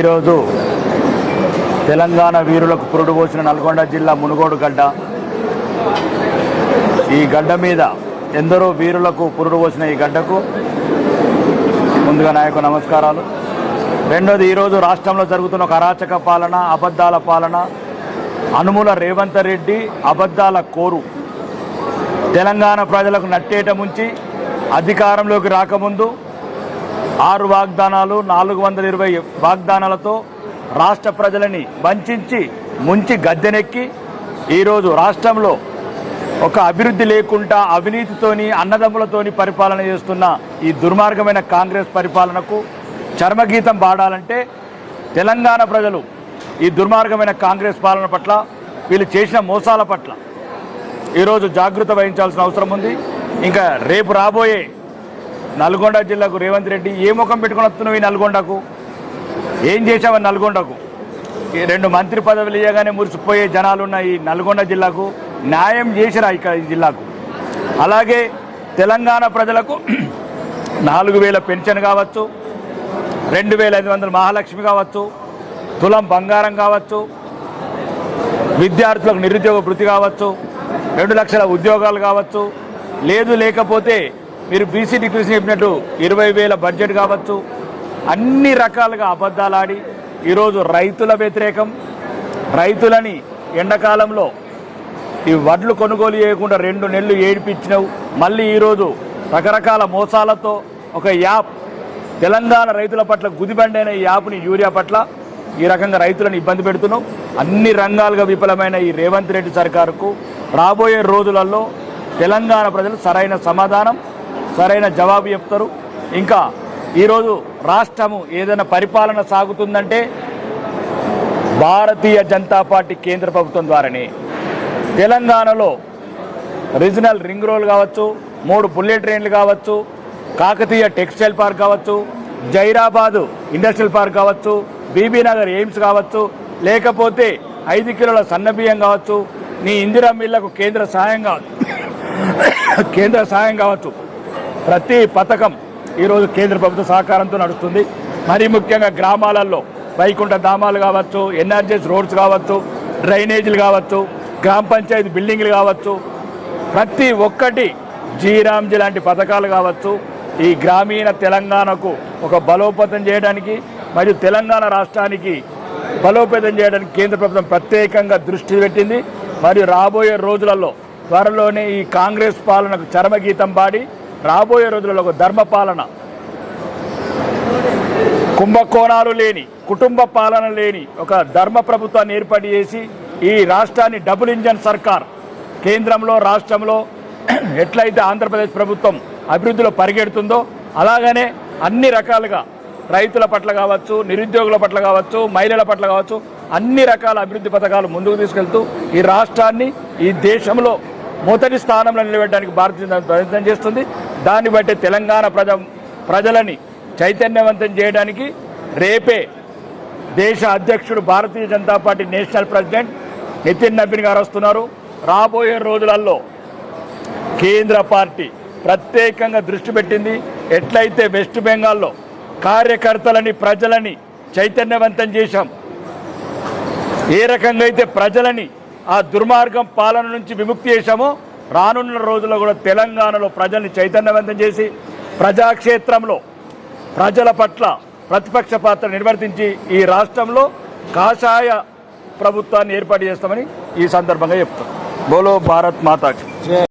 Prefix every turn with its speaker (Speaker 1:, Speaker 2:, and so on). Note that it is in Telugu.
Speaker 1: ఈరోజు తెలంగాణ వీరులకు పురుడు పోసిన నల్గొండ జిల్లా మునుగోడు గడ్డ. ఈ గడ్డ మీద ఎందరో వీరులకు పురుడు పోసిన ఈ గడ్డకు ముందుగా నాయకు నమస్కారాలు. రెండోది, ఈరోజు రాష్ట్రంలో జరుగుతున్న ఒక అరాచక పాలన, అబద్ధాల పాలన, అనుముల రేవంత్ రెడ్డి అబద్ధాల కోరు. తెలంగాణ ప్రజలకు నట్టేట ముంచి అధికారంలోకి రాకముందు 6 వాగ్దానాలు, 420 వాగ్దానాలతో రాష్ట్ర ప్రజలని వంచి ముంచి గద్దెనెక్కి ఈరోజు రాష్ట్రంలో ఒక అభివృద్ధి లేకుండా అవినీతితోని, అన్నదమ్ములతోని పరిపాలన చేస్తున్న ఈ దుర్మార్గమైన కాంగ్రెస్ పరిపాలనకు చర్మగీతం పాడాలంటే తెలంగాణ ప్రజలు ఈ దుర్మార్గమైన కాంగ్రెస్ పాలన పట్ల, వీళ్ళు చేసిన మోసాల పట్ల ఈరోజు జాగృత వహించాల్సిన అవసరం ఉంది. ఇంకా రేపు రాబోయే నల్గొండ జిల్లాకు రేవంత్ రెడ్డి ఏ ముఖం పెట్టుకుని వస్తున్నావు? ఈ నల్గొండకు ఏం చేశావని? నల్గొండకు 2 మంత్రి పదవులు ఇవ్వగానే మురిసిపోయే జనాలున్న ఈ నల్గొండ జిల్లాకు న్యాయం చేసిరా ఇక్కడ ఈ జిల్లాకు? అలాగే తెలంగాణ ప్రజలకు 4000 పెన్షన్ కావచ్చు, 2500 మహాలక్ష్మి కావచ్చు, తులం బంగారం కావచ్చు, విద్యార్థులకు నిరుద్యోగ భృతి కావచ్చు, 2 లక్షల ఉద్యోగాలు కావచ్చు, లేకపోతే మీరు బీసీ డిక్లరేషన్ చెప్పినట్టు 20,000 బడ్జెట్ కావచ్చు. అన్ని రకాలుగా అబద్ధాలు ఆడి ఈరోజు రైతుల వ్యతిరేకం, రైతులని ఎండాకాలంలో ఈ వడ్లు కొనుగోలు చేయకుండా 2 నెలలు ఏడిపించినావు. మళ్ళీ ఈరోజు రకరకాల మోసాలతో ఒక యాప్, తెలంగాణ రైతుల పట్ల గుదిబండైన ఈ యాప్ని యూరియా పట్ల ఈ రకంగా రైతులను ఇబ్బంది పెడుతున్నావు. అన్ని రంగాలుగా విఫలమైన ఈ రేవంత్ రెడ్డి సర్కారుకు రాబోయే రోజులలో తెలంగాణ ప్రజలు సరైన సమాధానం, సరైన జవాబు చెప్తారు. ఇంకా ఈరోజు రాష్ట్రము ఏదైనా పరిపాలన సాగుతుందంటే భారతీయ జనతా పార్టీ కేంద్ర ప్రభుత్వం ద్వారానే. తెలంగాణలో రీజనల్ రింగ్ రోడ్ కావచ్చు, 3 బుల్లెట్ ట్రైన్లు కావచ్చు, కాకతీయ టెక్స్టైల్ పార్క్ కావచ్చు, జైరాబాదు ఇండస్ట్రియల్ పార్క్ కావచ్చు, బీబీనగర్ ఎయిమ్స్ కావచ్చు, లేకపోతే 5 కిలోల సన్నబియ్యం కావచ్చు, నీ ఇందిరా మిల్లకు కేంద్ర సాయం కావచ్చు. ప్రతి పథకం ఈరోజు కేంద్ర ప్రభుత్వ సహకారంతో నడుస్తుంది. మరీ ముఖ్యంగా గ్రామాలలో వైకుంఠ ధామాలు కావచ్చు, ఎన్ఆర్జీఎస్ రోడ్స్ కావచ్చు, డ్రైనేజీలు కావచ్చు, గ్రామ పంచాయతీ బిల్డింగ్లు కావచ్చు, ప్రతి ఒక్కటి జీరాంజీ లాంటి పథకాలు కావచ్చు. ఈ గ్రామీణ తెలంగాణకు ఒక బలోపేతం చేయడానికి మరియు తెలంగాణ రాష్ట్రానికి బలోపేతం చేయడానికి కేంద్ర ప్రభుత్వం ప్రత్యేకంగా దృష్టి పెట్టింది. మరియు రాబోయే రోజులలో త్వరలోనే ఈ కాంగ్రెస్ పాలనకు చరమగీతం పాడి రాబోయే రోజులలో ఒక ధర్మ పాలన, కుంభకోణాలు లేని, కుటుంబ పాలన లేని ఒక ధర్మ ప్రభుత్వాన్ని ఏర్పాటు చేసి ఈ రాష్ట్రాన్ని డబుల్ ఇంజన్ సర్కార్, కేంద్రంలో రాష్ట్రంలో ఎట్లయితే ఆంధ్రప్రదేశ్ ప్రభుత్వం అభివృద్ధిలో పరిగెడుతుందో అలాగనే అన్ని రకాలుగా రైతుల పట్ల కావచ్చు, నిరుద్యోగుల పట్ల కావచ్చు, మహిళల పట్ల కావచ్చు, అన్ని రకాల అభివృద్ధి పథకాలు ముందుకు తీసుకెళ్తూ ఈ రాష్ట్రాన్ని ఈ దేశంలో మొదటి స్థానంలో నిలబెట్టడానికి భారతీయ జనతా ప్రయత్నం చేస్తుంది. దాన్ని బట్టి తెలంగాణ ప్రజలని చైతన్యవంతం చేయడానికి రేపే దేశ అధ్యక్షుడు, Bharatiya Janata Party national president Nitin Nabin గారు వస్తున్నారు. రాబోయే రోజులలో కేంద్ర పార్టీ ప్రత్యేకంగా దృష్టి పెట్టింది. ఎట్లయితే వెస్ట్ బెంగాల్లో కార్యకర్తలని, ప్రజలని చైతన్యవంతం చేశాం, ఏ రకంగా అయితే ప్రజలని ఆ దుర్మార్గం పాలన నుంచి విముక్తి చేశామో రానున్న రోజుల్లో కూడా తెలంగాణలో ప్రజల్ని చైతన్యవంతం చేసి ప్రజాక్షేత్రంలో ప్రజల పట్ల ప్రతిపక్ష పాత్ర నిర్వర్తించి ఈ రాష్ట్రంలో కాషాయ ప్రభుత్వాన్ని ఏర్పాటు చేస్తామని ఈ సందర్భంగా చెప్తాం. బోలో భారత్ మాతాకి.